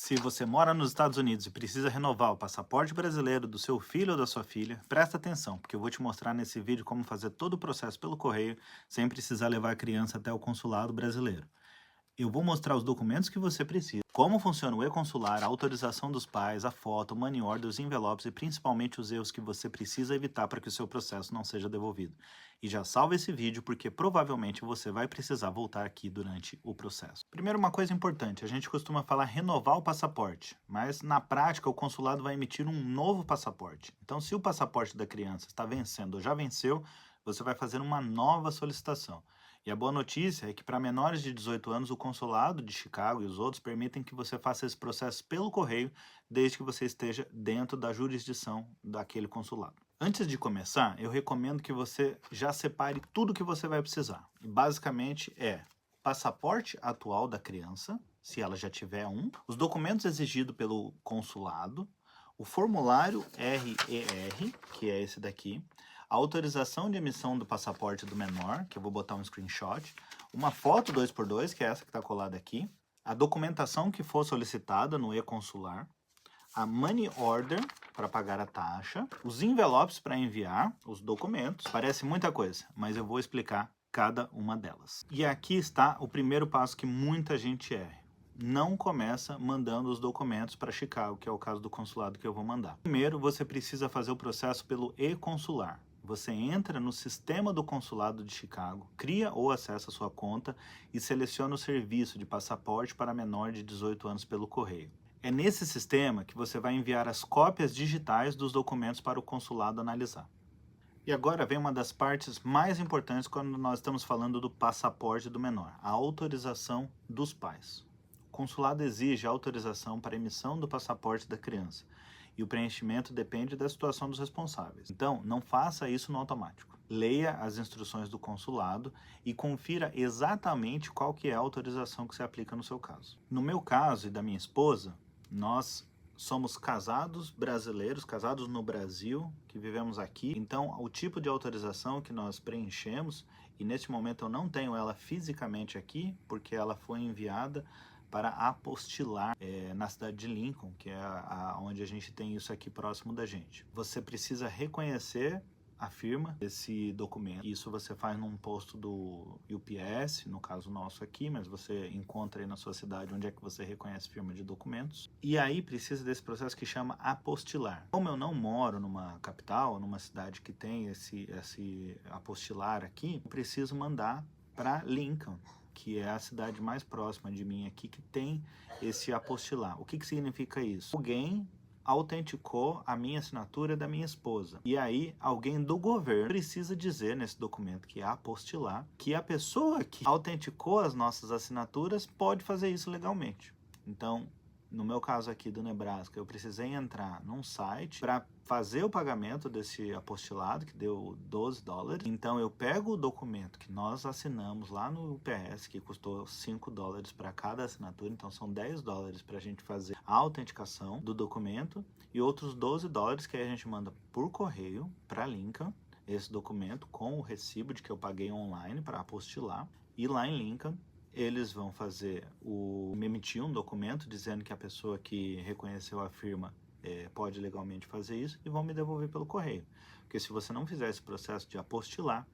Se você mora nos Estados Unidos e precisa renovar o passaporte brasileiro do seu filho ou da sua filha, presta atenção, porque eu vou te mostrar nesse vídeo como fazer todo o processo pelo correio sem precisar levar a criança até o consulado brasileiro. Eu vou mostrar os documentos que você precisa, como funciona o e-consular, a autorização dos pais, a foto, o money order, os envelopes e principalmente os erros que você precisa evitar para que o seu processo não seja devolvido. E já salva esse vídeo porque provavelmente você vai precisar voltar aqui durante o processo. Primeiro, uma coisa importante, a gente costuma falar renovar o passaporte, mas na prática o consulado vai emitir um novo passaporte. Então, se o passaporte da criança está vencendo ou já venceu, você vai fazer uma nova solicitação. E a boa notícia é que para menores de 18 anos, o consulado de Chicago e os outros permitem que você faça esse processo pelo correio, desde que você esteja dentro da jurisdição daquele consulado. Antes de começar, eu recomendo que você já separe tudo que você vai precisar. E basicamente é o passaporte atual da criança, se ela já tiver um, os documentos exigidos pelo consulado, o formulário RER, que é esse daqui, a autorização de emissão do passaporte do menor, que eu vou botar um screenshot, uma foto 2x2, que é essa que está colada aqui, a documentação que for solicitada no e-consular, a money order para pagar a taxa, os envelopes para enviar os documentos. Parece muita coisa, mas eu vou explicar cada uma delas. E aqui está o primeiro passo que muita gente erra. Não começa mandando os documentos para Chicago, que é o caso do consulado que eu vou mandar. Primeiro, você precisa fazer o processo pelo e-consular. Você entra no sistema do consulado de Chicago, cria ou acessa a sua conta e seleciona o serviço de passaporte para menor de 18 anos pelo correio. É nesse sistema que você vai enviar as cópias digitais dos documentos para o consulado analisar. E agora vem uma das partes mais importantes quando nós estamos falando do passaporte do menor, a autorização dos pais. O consulado exige autorização para a emissão do passaporte da criança e o preenchimento depende da situação dos responsáveis. Então, não faça isso no automático. Leia as instruções do consulado e confira exatamente qual que é a autorização que se aplica no seu caso. No meu caso e da minha esposa, nós somos casados brasileiros, casados no Brasil, que vivemos aqui. Então, o tipo de autorização que nós preenchemos, e neste momento eu não tenho ela fisicamente aqui, porque ela foi enviada para apostilar na cidade de Lincoln, que é onde a gente tem isso aqui próximo da gente. Você precisa reconhecer a firma desse documento. Isso você faz num posto do UPS, no caso nosso aqui, mas você encontra aí na sua cidade onde é que você reconhece firma de documentos. E aí precisa desse processo que chama apostilar. Como eu não moro numa capital, numa cidade que tem esse apostilar aqui, eu preciso mandar para Lincoln, que é a cidade mais próxima de mim aqui, que tem esse apostilar. O que significa isso? Alguém autenticou a minha assinatura da minha esposa. E aí, alguém do governo precisa dizer nesse documento que é apostilar, que a pessoa que autenticou as nossas assinaturas pode fazer isso legalmente. Então, no meu caso aqui do Nebraska, eu precisei entrar num site para fazer o pagamento desse apostilado, que deu $12. Então, eu pego o documento que nós assinamos lá no UPS, que custou $5 para cada assinatura, então são $10 para a gente fazer a autenticação do documento e outros $12 que aí a gente manda por correio para Lincoln, esse documento com o recibo de que eu paguei online para apostilar, e lá em Lincoln eles vão me emitir um documento dizendo que a pessoa que reconheceu a firma pode legalmente fazer isso e vão me devolver pelo correio. Porque se você não fizer esse processo de apostilar,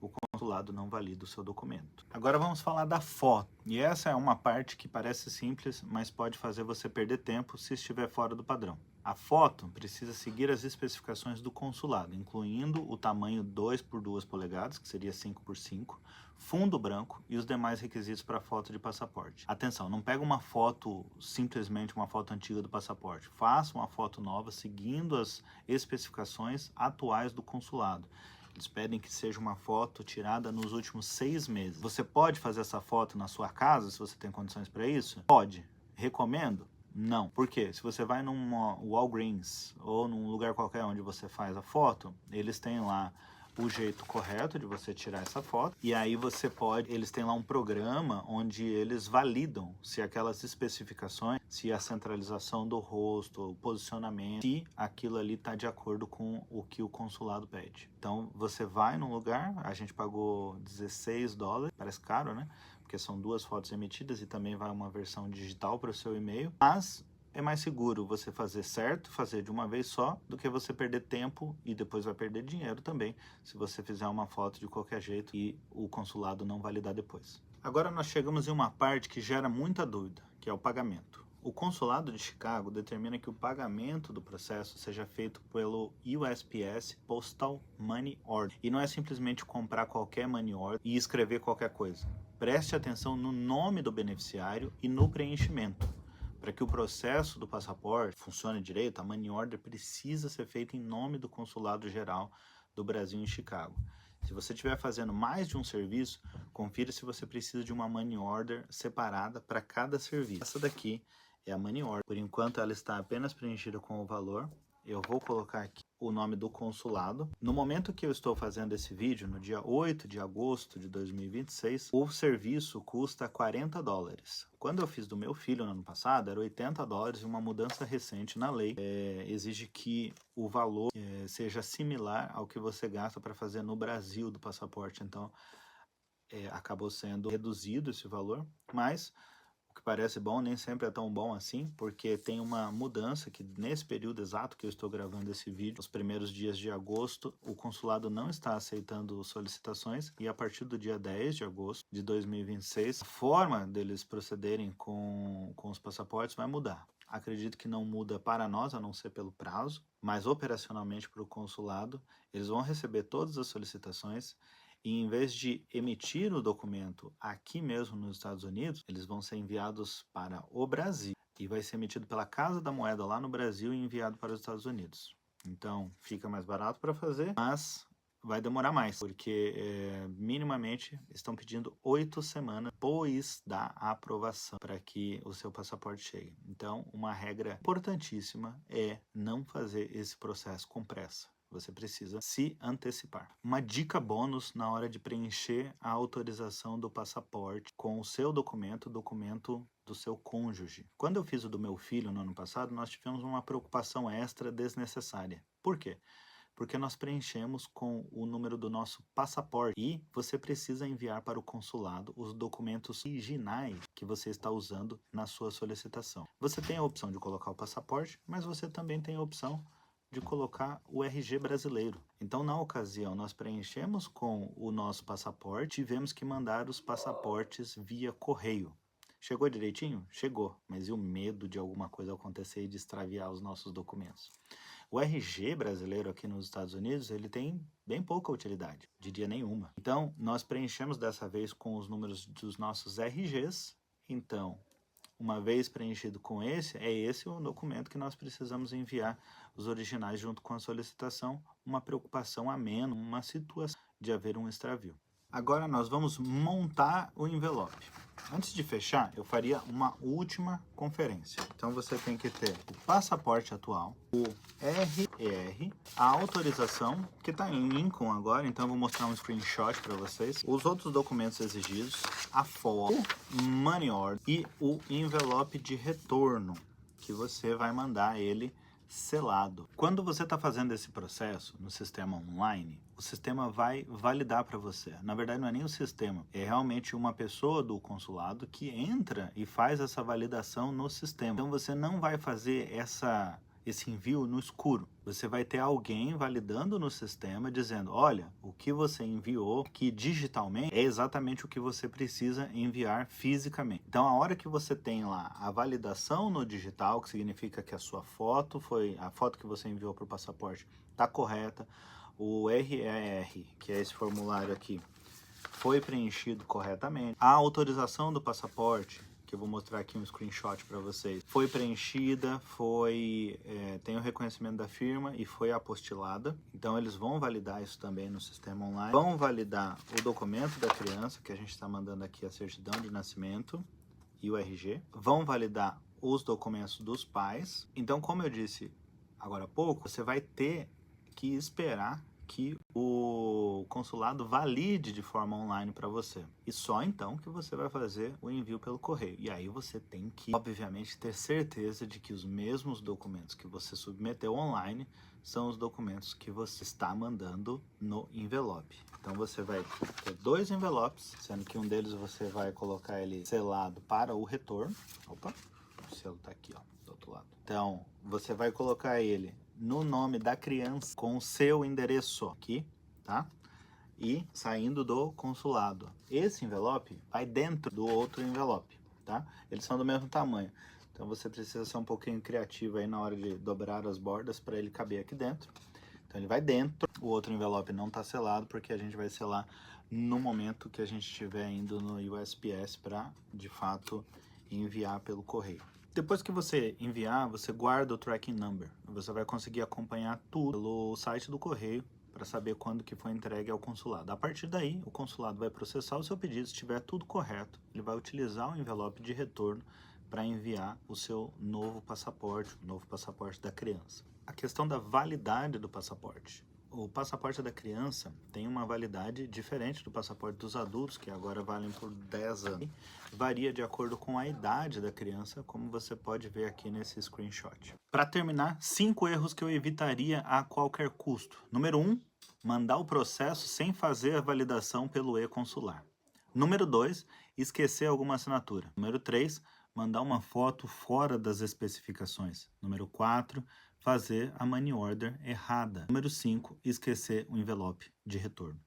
o consulado não valida o seu documento. Agora vamos falar da foto. E essa é uma parte que parece simples, mas pode fazer você perder tempo se estiver fora do padrão. A foto precisa seguir as especificações do consulado, incluindo o tamanho 2 por 2 polegadas, que seria 5 por 5, fundo branco e os demais requisitos para foto de passaporte. Atenção, não pega uma foto, simplesmente uma foto antiga do passaporte. Faça uma foto nova seguindo as especificações atuais do consulado. Eles pedem que seja uma foto tirada nos últimos 6 meses. Você pode fazer essa foto na sua casa, se você tem condições para isso? Pode. Recomendo? Não. Por quê? Se você vai num Walgreens ou num lugar qualquer onde você faz a foto, eles têm lá o jeito correto de você tirar essa foto, e aí eles têm lá um programa onde eles validam se aquelas especificações, se a centralização do rosto, o posicionamento, se aquilo ali está de acordo com o que o consulado pede. Então você vai num lugar, a gente pagou $16, parece caro, né? porque são 2 fotos emitidas e também vai uma versão digital para o seu e-mail, mas é mais seguro você fazer certo, fazer de uma vez só, do que você perder tempo e depois vai perder dinheiro também, se você fizer uma foto de qualquer jeito e o consulado não validar depois. Agora nós chegamos em uma parte que gera muita dúvida, que é o pagamento. O consulado de Chicago determina que o pagamento do processo seja feito pelo USPS Postal Money Order. E não é simplesmente comprar qualquer money order e escrever qualquer coisa. Preste atenção no nome do beneficiário e no preenchimento. Para que o processo do passaporte funcione direito, a money order precisa ser feita em nome do Consulado Geral do Brasil em Chicago. Se você estiver fazendo mais de um serviço, confira se você precisa de uma money order separada para cada serviço. Essa daqui é a money order. Por enquanto ela está apenas preenchida com o valor. Eu vou colocar aqui o nome do consulado. No momento que eu estou fazendo esse vídeo, no dia 8 de agosto de 2026, o serviço custa $40. Quando eu fiz do meu filho no ano passado, era $80 e uma mudança recente na lei exige que o valor seja similar ao que você gasta para fazer no Brasil do passaporte. Então, acabou sendo reduzido esse valor, mas que parece bom, nem sempre é tão bom assim, porque tem uma mudança que nesse período exato que eu estou gravando esse vídeo, nos primeiros dias de agosto, o consulado não está aceitando solicitações e a partir do dia 10 de agosto de 2026, a forma deles procederem com os passaportes vai mudar. Acredito que não muda para nós, a não ser pelo prazo, mas operacionalmente para o consulado, eles vão receber todas as solicitações e em vez de emitir o documento aqui mesmo nos Estados Unidos, eles vão ser enviados para o Brasil e vai ser emitido pela Casa da Moeda lá no Brasil e enviado para os Estados Unidos. Então, fica mais barato para fazer, mas vai demorar mais, porque minimamente estão pedindo 8 semanas depois da aprovação para que o seu passaporte chegue. Então, uma regra importantíssima é não fazer esse processo com pressa. Você precisa se antecipar. Uma dica bônus na hora de preencher a autorização do passaporte com o seu documento, o documento do seu cônjuge. Quando eu fiz o do meu filho no ano passado, nós tivemos uma preocupação extra desnecessária. Por quê? Porque nós preenchemos com o número do nosso passaporte e você precisa enviar para o consulado os documentos originais que você está usando na sua solicitação. Você tem a opção de colocar o passaporte, mas você também tem a opção de colocar o RG brasileiro. Então, na ocasião, nós preenchemos com o nosso passaporte, tivemos que mandar os passaportes via correio. Chegou direitinho? Chegou, mas e o medo de alguma coisa acontecer e de extraviar os nossos documentos? O RG brasileiro aqui nos Estados Unidos, ele tem bem pouca utilidade, diria nenhuma. Então, nós preenchemos dessa vez com os números dos nossos RGs. Então, uma vez preenchido com esse, é esse o documento que nós precisamos enviar os originais junto com a solicitação, uma preocupação a menos, uma situação de haver um extravio. Agora nós vamos montar o envelope. Antes de fechar, eu faria uma última conferência. Então você tem que ter o passaporte atual, o RER, a autorização, que está em Lincoln agora, então eu vou mostrar um screenshot para vocês, os outros documentos exigidos, a foto, o money order e o envelope de retorno, que você vai mandar ele selado. Quando você está fazendo esse processo no sistema online, o sistema vai validar para você. Na verdade, não é nem o sistema, é realmente uma pessoa do consulado que entra e faz essa validação no sistema. Então você não vai fazer esse envio no escuro. Você vai ter alguém validando no sistema, dizendo, olha, o que você enviou aqui digitalmente é exatamente o que você precisa enviar fisicamente. Então, a hora que você tem lá a validação no digital, que significa que a sua foto a foto que você enviou para o passaporte está correta, o RER, que é esse formulário aqui, foi preenchido corretamente, a autorização do passaporte, que eu vou mostrar aqui um screenshot para vocês, foi preenchida, tem o reconhecimento da firma e foi apostilada. Então eles vão validar isso também no sistema online. Vão validar o documento da criança, que a gente está mandando aqui a certidão de nascimento e o RG. Vão validar os documentos dos pais. Então, como eu disse agora há pouco, você vai ter que esperar que o consulado valide de forma online para você. E só então que você vai fazer o envio pelo correio. E aí você tem que, obviamente, ter certeza de que os mesmos documentos que você submeteu online são os documentos que você está mandando no envelope. Então você vai ter 2 envelopes, sendo que um deles você vai colocar ele selado para o retorno. Opa, o selo está aqui, ó, do outro lado. Então você vai colocar ele no nome da criança com o seu endereço aqui, tá? E saindo do consulado. Esse envelope vai dentro do outro envelope, tá? Eles são do mesmo tamanho. Então você precisa ser um pouquinho criativo aí na hora de dobrar as bordas para ele caber aqui dentro. Então ele vai dentro, o outro envelope não está selado porque a gente vai selar no momento que a gente estiver indo no USPS para, de fato, enviar pelo correio. Depois que você enviar, você guarda o tracking number. Você vai conseguir acompanhar tudo pelo site do correio para saber quando que foi entregue ao consulado. A partir daí, o consulado vai processar o seu pedido. Se estiver tudo correto, ele vai utilizar o envelope de retorno para enviar o seu novo passaporte, o novo passaporte da criança. A questão da validade do passaporte. O passaporte da criança tem uma validade diferente do passaporte dos adultos, que agora valem por 10 anos. Varia de acordo com a idade da criança, como você pode ver aqui nesse screenshot. Para terminar, 5 erros que eu evitaria a qualquer custo. Número 1, mandar o processo sem fazer a validação pelo e-consular. Número 2, esquecer alguma assinatura. Número 3, mandar uma foto fora das especificações. Número 4, fazer a money order errada. Número 5, esquecer o envelope de retorno.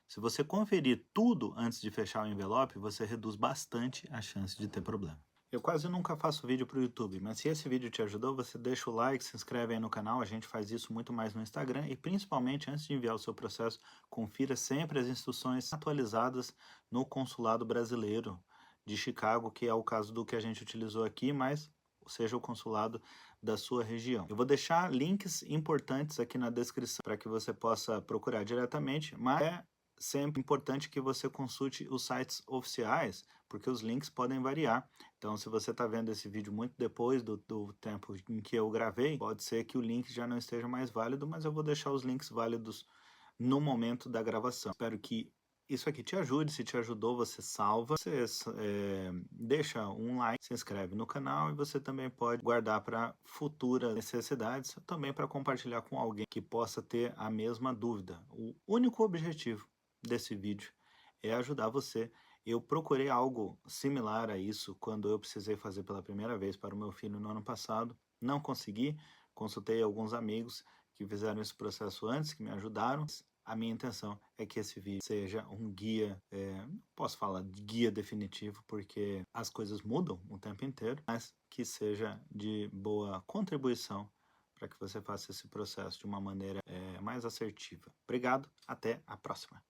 Se você conferir tudo antes de fechar o envelope, você reduz bastante a chance de ter problema. Eu quase nunca faço vídeo para o YouTube, mas se esse vídeo te ajudou, você deixa o like, se inscreve aí no canal, a gente faz isso muito mais no Instagram e principalmente antes de enviar o seu processo, confira sempre as instruções atualizadas no Consulado Brasileiro de Chicago, que é o caso do que a gente utilizou aqui, mas seja o consulado da sua região. Eu vou deixar links importantes aqui na descrição para que você possa procurar diretamente, mas é sempre importante que você consulte os sites oficiais, porque os links podem variar. Então, se você está vendo esse vídeo muito depois do tempo em que eu gravei, pode ser que o link já não esteja mais válido, mas eu vou deixar os links válidos no momento da gravação. Espero que isso aqui te ajude. Se te ajudou, você salva, você deixa um like, se inscreve no canal e você também pode guardar para futuras necessidades, também para compartilhar com alguém que possa ter a mesma dúvida. O único objetivo desse vídeo é ajudar você. Eu procurei algo similar a isso quando eu precisei fazer pela primeira vez para o meu filho no ano passado. Não consegui, consultei alguns amigos que fizeram esse processo antes, que me ajudaram. A minha intenção é que esse vídeo seja um guia, não posso falar de guia definitivo, porque as coisas mudam o tempo inteiro, mas que seja de boa contribuição para que você faça esse processo de uma maneira mais assertiva. Obrigado, até a próxima.